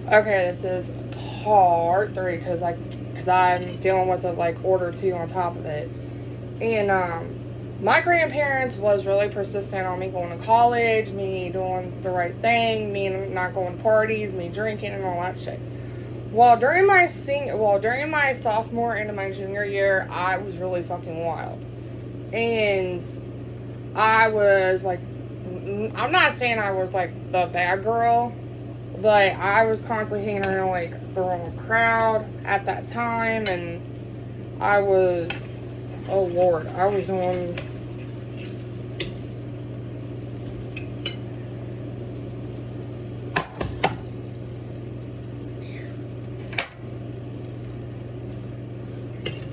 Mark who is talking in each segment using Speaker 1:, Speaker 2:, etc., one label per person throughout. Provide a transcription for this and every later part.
Speaker 1: Okay, this is part 3 because I'm dealing with it like order 2 on top of it. And my grandparents was really persistent on me going to college, me doing the right thing, me not going to parties, me drinking and all that shit. During my sophomore into my junior year, I was really fucking wild. And I was like, I'm not saying I was like the bad girl, but I was constantly hanging around like the wrong crowd at that time, and I was, oh lord, I was doing.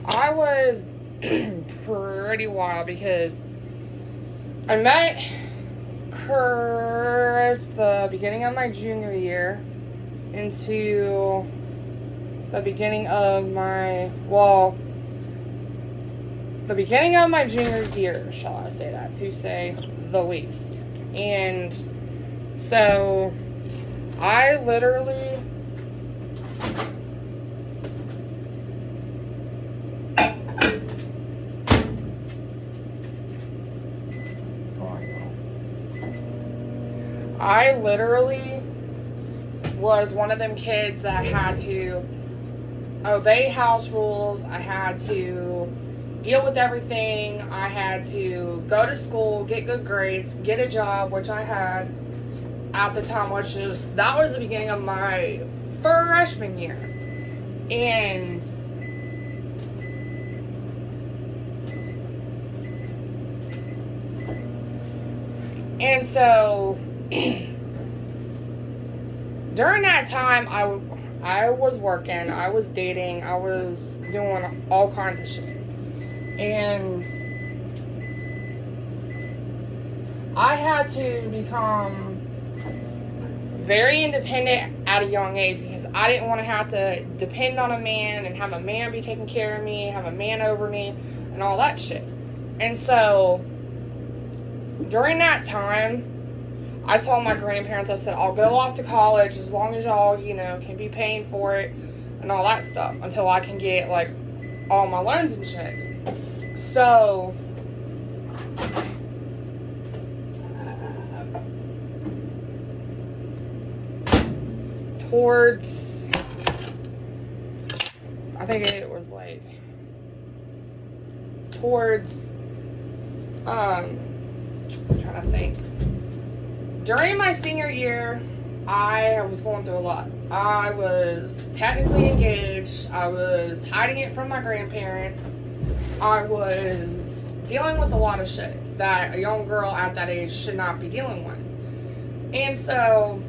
Speaker 1: I was pretty wild because I met Chris the beginning of my junior year into the beginning of my, the beginning of my junior year, shall I say that, to say the least. And so I literally was one of them kids that had to obey house rules. I had to deal with everything. I had to go to school, get good grades, get a job, which I had at the time, that was the beginning of my freshman year. And so during that time, I was working, I was dating, I was doing all kinds of shit. And I had to become very independent at a young age because I didn't want to have to depend on a man and have a man be taking care of me, have a man over me, and all that shit. And so during that time, I told my grandparents, I said, I'll go off to college as long as y'all, can be paying for it and all that stuff until I can get, like, all my loans and shit. So, towards, I think it was, like, towards, I'm trying to think. During my senior year, I was going through a lot. I was technically engaged. I was hiding it from my grandparents. I was dealing with a lot of shit that a young girl at that age should not be dealing with. And so,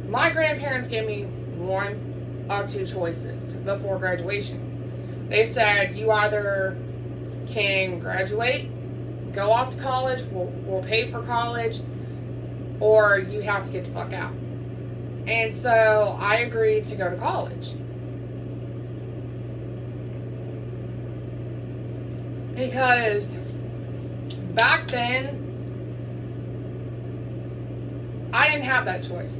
Speaker 1: my grandparents gave me one of two choices before graduation. They said, you either can graduate, go off to college, we'll pay for college, or you have to get the fuck out. And so I agreed to go to college. Because back then, I didn't have that choice.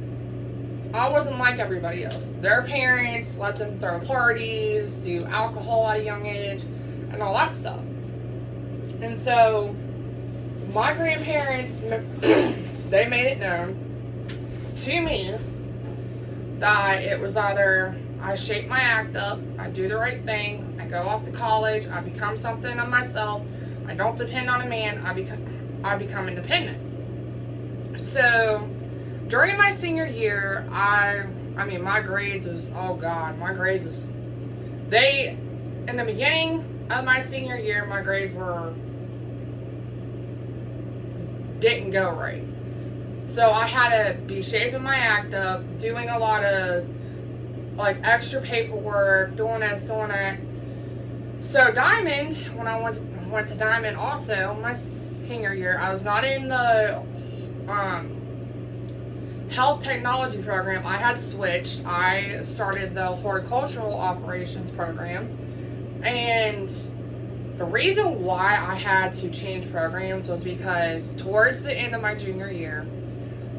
Speaker 1: I wasn't like everybody else. Their parents let them throw parties, do alcohol at a young age, and all that stuff. And so my grandparents, they made it known to me that it was either I shape my act up, I do the right thing, I go off to college, I become something of myself, I don't depend on a man, I become independent. So during my senior year, my grades was, in the beginning of my senior year, my grades didn't go right. So I had to be shaping my act up, doing a lot of like extra paperwork, doing this, doing that. So Diamond, when I went to Diamond also, my senior year, I was not in the health technology program. I had switched. I started the horticultural operations program. And the reason why I had to change programs was because towards the end of my junior year,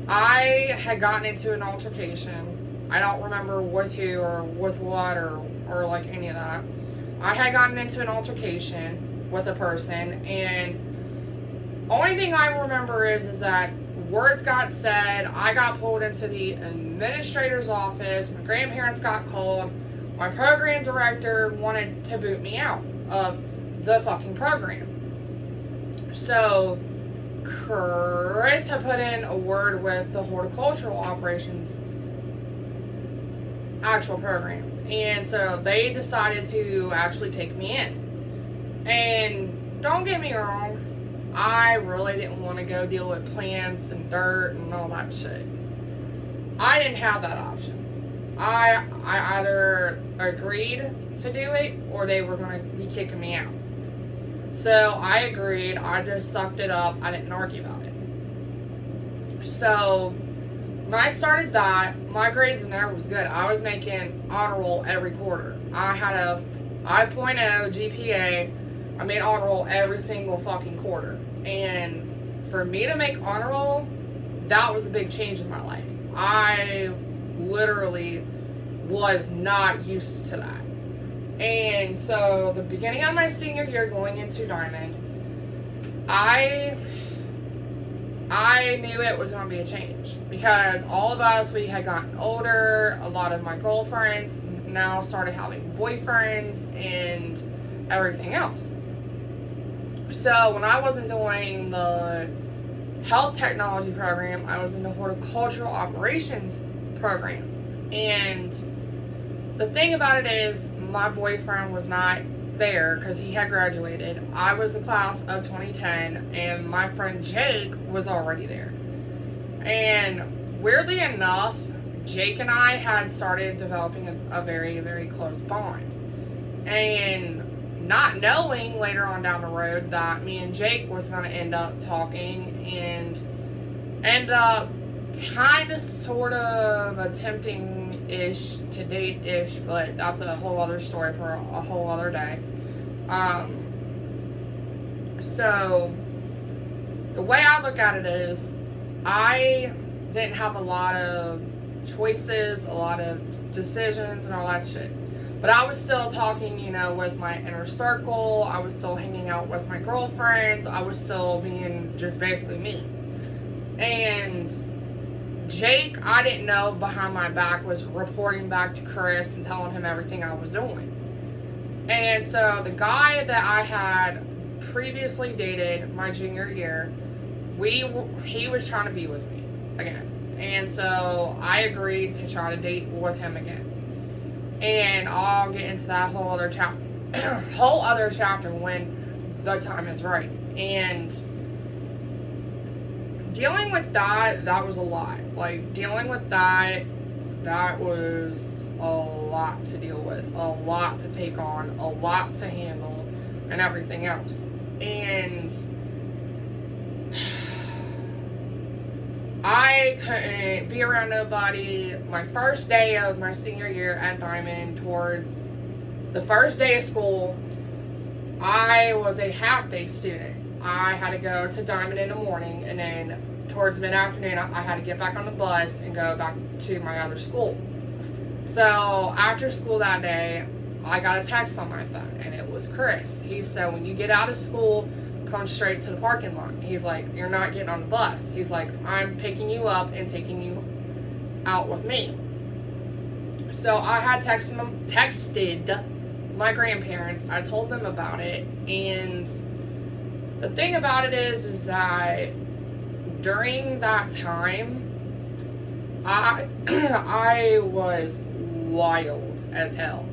Speaker 1: I had gotten into an altercation I don't remember with who or with what or like any of that. I had gotten into an altercation with a person, and only thing I remember is that words got said. I got pulled into the administrator's office. My grandparents got called. My program director wanted to boot me out of the fucking program. So Chris had put in a word with the horticultural operations actual program, and so they decided to actually take me in. And don't get me wrong, I really didn't want to go deal with plants and dirt and all that shit. I didn't have that option. I either agreed to do it or they were going to be kicking me out. So I agreed. I just sucked it up. I didn't argue about it. So when I started that, my grades in there was good. I was making honor roll every quarter. I had a 5.0 GPA. I made honor roll every single fucking quarter. And for me to make honor roll, that was a big change in my life. I literally was not used to that. And so the beginning of my senior year going into Diamond, I knew it was going to be a change, because all of us, we had gotten older. A lot of my girlfriends now started having boyfriends and everything else. So when I wasn't doing the health technology program, I was in the horticultural operations program. And the thing about it is, my boyfriend was not there because he had graduated. I was the class of 2010, and my friend Jake was already there. And weirdly enough, Jake and I had started developing a very, very close bond. And not knowing later on down the road that me and Jake was going to end up talking and end up kind of sort of attempting-ish to date-ish, but that's a whole other story for a whole other day. So the way I look at it is, I didn't have a lot of choices, a lot of decisions and all that shit. But I was still talking, with my inner circle. I was still hanging out with my girlfriends. I was still being just basically me. And Jake, I didn't know, behind my back was reporting back to Chris and telling him everything I was doing. And so the guy that I had previously dated my junior year, he was trying to be with me again. And so I agreed to try to date with him again. And I'll get into that whole other chapter when the time is right. And dealing with that was a lot. Like, dealing with that was a lot to deal with, a lot to take on, a lot to handle, and everything else. And I couldn't be around nobody. My first day of my senior year at Diamond, towards the first day of school, I was a half-day student. I had to go to Diamond in the morning, and then towards mid-afternoon, I had to get back on the bus and go back to my other school. So after school that day, I got a text on my phone, and it was Chris. He said, when you get out of school, come straight to the parking lot. He's like, you're not getting on the bus. He's like, I'm picking you up and taking you out with me. So I had texted my grandparents. I told them about it, and the thing about it is that during that time, I was wild as hell.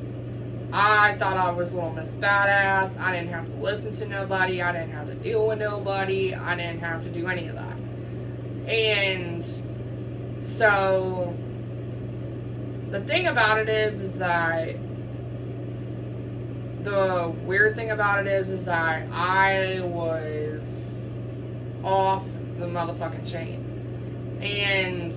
Speaker 1: I thought I was Little Miss Badass. I didn't have to listen to nobody. I didn't have to deal with nobody. I didn't have to do any of that. And so the thing about it is that the weird thing about it is that I was off the motherfucking chain. And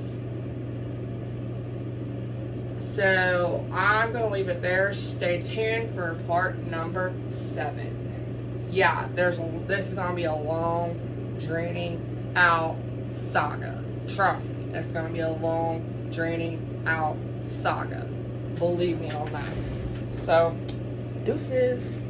Speaker 1: so I'm going to leave it there. Stay tuned for part number 7. Yeah, this is going to be a long, draining out saga. Trust me, it's going to be a long, draining out saga. Believe me on that. So, deuces.